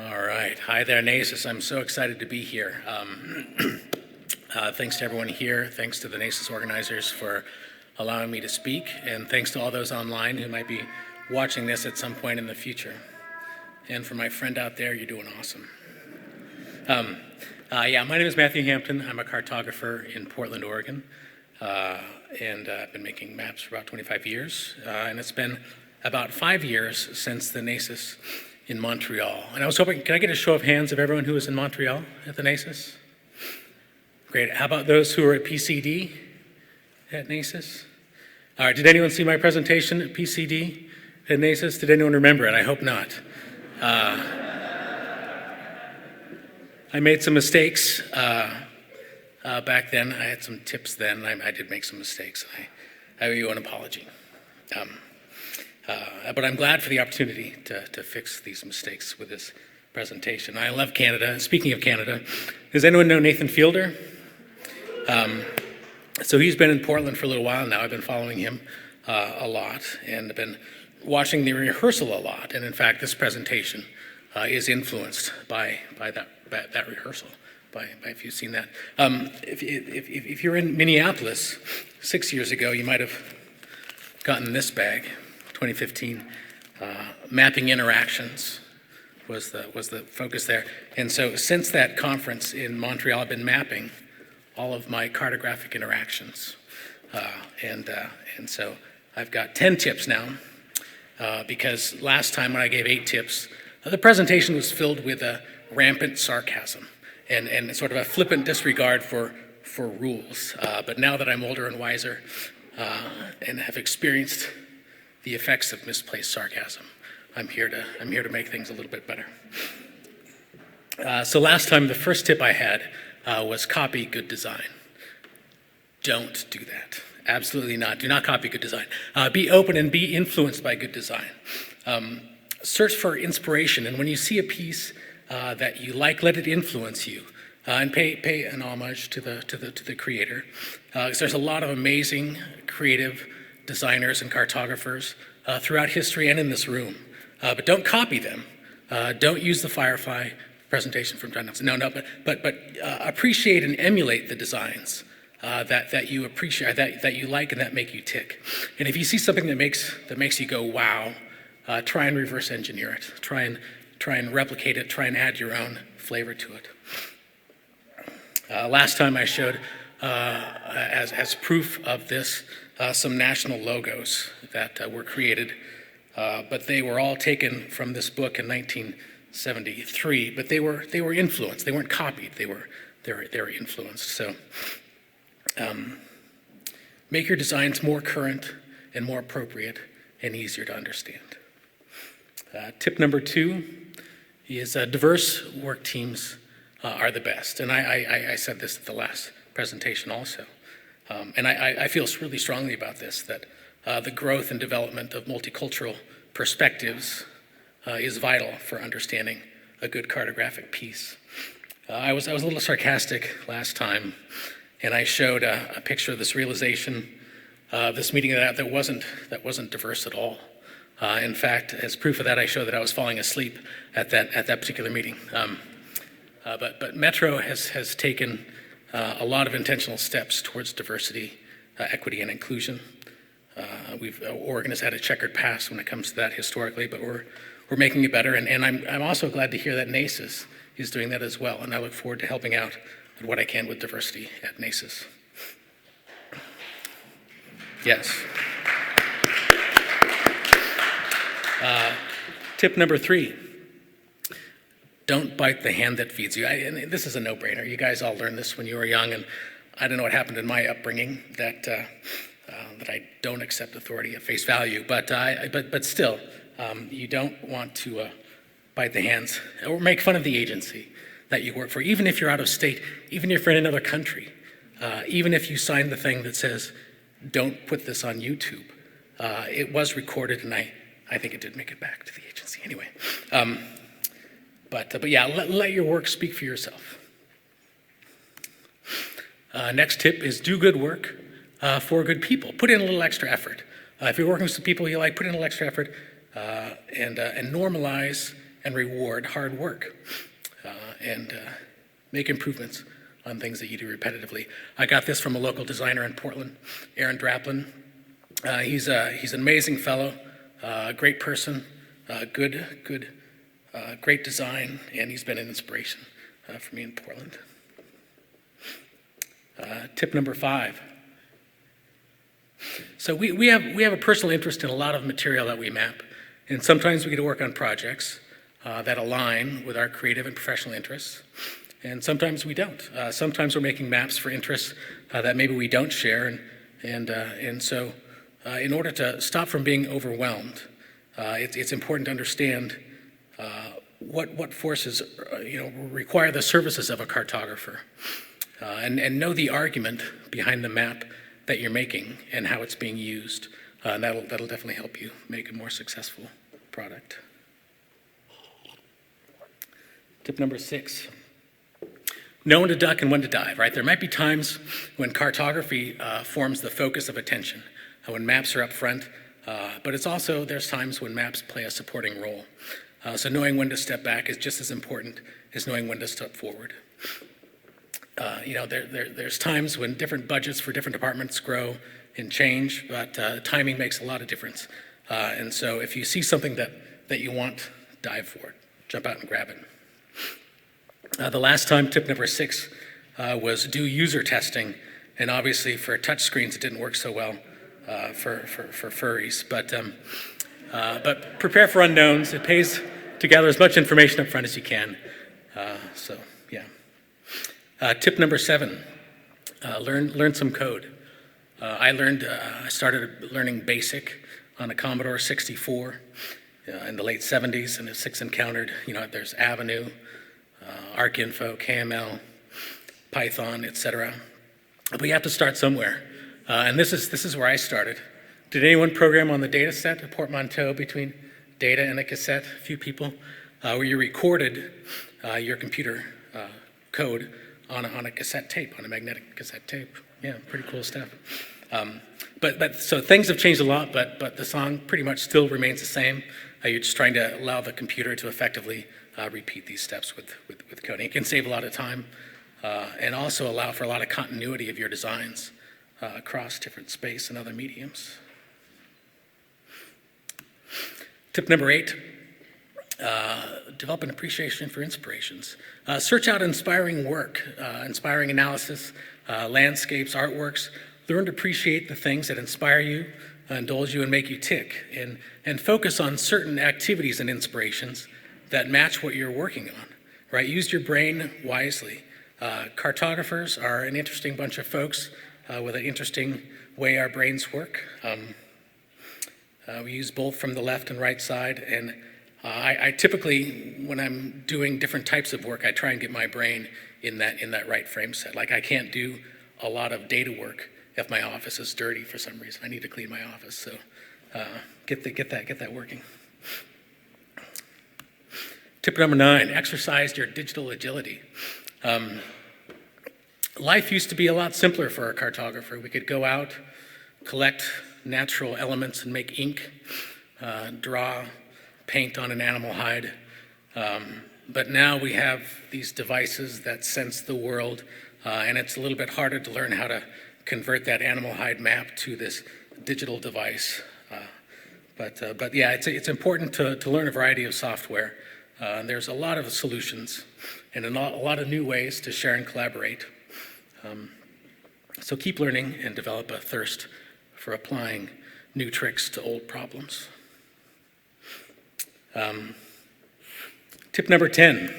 All right. Hi there, NACIS. I'm so excited to be here. Thanks to everyone here. Thanks to the NACIS organizers for allowing me to speak. And thanks to all those online who might be watching this at some point in the future. And for my friend out there, you're doing awesome. My name is Matthew Hampton. I'm a cartographer in Portland, Oregon. And I've been making maps for about 25 years. And it's been about 5 years since the NACIS in Montreal. And I was hoping, can I get a show of hands of everyone who was in Montreal at the NACIS? Great. How about those who were at PCD at NACIS? All right, did anyone see my presentation at PCD at NACIS? Did anyone remember it? I hope not. I made some mistakes back then. I had some tips then. I did make some mistakes. I owe you an apology. But I'm glad for the opportunity to fix these mistakes with this presentation. I love Canada. Speaking of Canada, does anyone know Nathan Fielder? So he's been in Portland for a little while now. I've been following him a lot and I've been watching the rehearsal a lot. And in fact, this presentation is influenced by that rehearsal. If you've seen that. If you're in Minneapolis 6 years ago, you might have gotten this bag. 2015, mapping interactions was the focus there. And so since that conference in Montreal, I've been mapping all of my cartographic interactions. And so I've got 10 tips now, because last time when I gave 8 tips, the presentation was filled with a rampant sarcasm and sort of a flippant disregard for rules. But now that I'm older and wiser and have experienced the effects of misplaced sarcasm, I'm here to make things a little bit better. So last time, the first tip I had was copy good design. Don't do that. Absolutely not. Do not copy good design. Be open and be influenced by good design. Search for inspiration, and when you see a piece that you like, let it influence you. And pay an homage to the creator. There's a lot of amazing, creative designers and cartographers throughout history and in this room. But don't copy them. Don't use the Firefly presentation from John. But appreciate and emulate the designs that you appreciate, that you like and that make you tick. And if you see something that makes you go, wow, try and reverse engineer it. Try and replicate it. Try and add your own flavor to it. Last time I showed, as proof of this, some national logos that were created, but they were all taken from this book in 1973. But they were influenced. They weren't copied. They were influenced. So make your designs more current and more appropriate and easier to understand. Tip number 2 is diverse work teams are the best. And I said this at the last presentation also. And I feel really strongly about this, that the growth and development of multicultural perspectives is vital for understanding a good cartographic piece. I was a little sarcastic last time, and I showed a picture of this realization of this meeting that wasn't diverse at all. In fact, as proof of that, I showed that I was falling asleep at that particular meeting. But Metro has taken a lot of intentional steps towards diversity, equity, and inclusion. Oregon has had a checkered past when it comes to that historically, but we're making it better. And I'm also glad to hear that NACIS is doing that as well. And I look forward to helping out at what I can with diversity at NACIS. Yes. Tip number 3. Don't bite the hand that feeds you. And this is a no-brainer. You guys all learned this when you were young, and I don't know what happened in my upbringing that I don't accept authority at face value. But still, you don't want to bite the hands or make fun of the agency that you work for, even if you're out of state, even if you're in another country, even if you signed the thing that says, "Don't put this on YouTube." It was recorded, and I think it did make it back to the agency anyway. But yeah, let your work speak for yourself. Next tip is do good work for good people. Put in a little extra effort. If you're working with some people you like, put in a little extra effort and normalize and reward hard work and make improvements on things that you do repetitively. I got this from a local designer in Portland, Aaron Draplin. He's an amazing fellow, great person, great design, and he's been an inspiration for me in Portland. Tip number 5. So we have a personal interest in a lot of material that we map, and sometimes we get to work on projects that align with our creative and professional interests, and sometimes we don't. Sometimes we're making maps for interests that maybe we don't share, and so in order to stop from being overwhelmed, it's important to understand what forces require the services of a cartographer, and know the argument behind the map that you're making and how it's being used. And that'll definitely help you make a more successful product. Tip number 6. Know when to duck and when to dive, right? There might be times when cartography forms the focus of attention, when maps are up front, but there's times when maps play a supporting role. So knowing when to step back is just as important as knowing when to step forward. There's times when different budgets for different departments grow and change, but timing makes a lot of difference. And so if you see something that you want, dive for it. Jump out and grab it. The last time, tip number 6, was do user testing. And obviously for touchscreens, it didn't work so well for furries. But prepare for unknowns. It pays to gather as much information up front as you can. Tip number 7, learn some code. I started learning BASIC on a Commodore 64 in the late 70s, and at 6 encountered, there's Avenue, ArcInfo, KML, Python, etc. But you have to start somewhere, and this is where I started. Did anyone program on the data set, a portmanteau between data and a cassette? A few people, where you recorded your computer code on a cassette tape, on a magnetic cassette tape. Yeah, pretty cool stuff. So things have changed a lot, but the song pretty much still remains the same. You're just trying to allow the computer to effectively repeat these steps with coding. It can save a lot of time and also allow for a lot of continuity of your designs across different space and other mediums. Tip number 8. Develop an appreciation for inspirations. Search out inspiring work, inspiring analysis, landscapes, artworks. Learn to appreciate the things that inspire you, indulge you, and make you tick. And focus on certain activities and inspirations that match what you're working on, right? Use your brain wisely. Cartographers are an interesting bunch of folks with an interesting way our brains work. We use both from the left and right side, and I typically, when I'm doing different types of work, I try and get my brain in that right frame set. Like I can't do a lot of data work if my office is dirty for some reason. I need to clean my office, so get that working. Tip number 9: exercise your digital agility. Life used to be a lot simpler for a cartographer. We could go out, collect natural elements and make ink, draw, paint on an animal hide. But now we have these devices that sense the world, and it's a little bit harder to learn how to convert that animal hide map to this digital device. But yeah, it's important to learn a variety of software. There's a lot of solutions and a lot of new ways to share and collaborate. So keep learning and develop a thirst for applying new tricks to old problems. Tip number 10,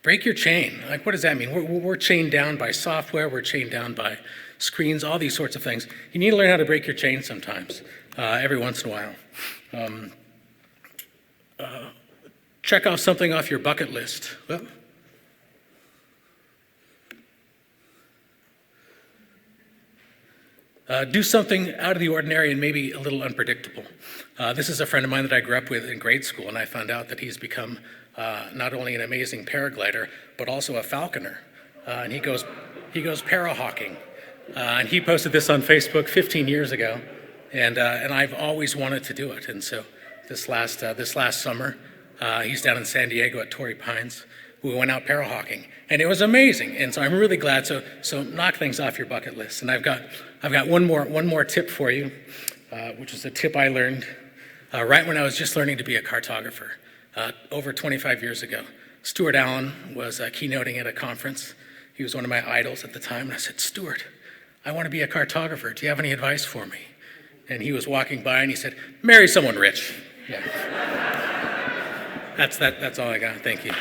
break your chain. Like, what does that mean? We're chained down by software, we're chained down by screens, all these sorts of things. You need to learn how to break your chain sometimes, every once in a while. Check off something off your bucket list. Well, do something out of the ordinary and maybe a little unpredictable. This is a friend of mine that I grew up with in grade school, and I found out that he's become not only an amazing paraglider, but also a falconer. And he goes parahawking. And he posted this on Facebook 15 years ago, and I've always wanted to do it. And so this last summer, He's down in San Diego at Torrey Pines. We went out parahawking, and it was amazing. And so I'm really glad. So knock things off your bucket list. And I've got one more tip for you, which is a tip I learned right when I was just learning to be a cartographer over 25 years ago. Stuart Allen was keynoting at a conference. He was one of my idols at the time. And I said, Stuart, I want to be a cartographer. Do you have any advice for me? And he was walking by and he said, marry someone rich. Yeah. That's all I got. Thank you.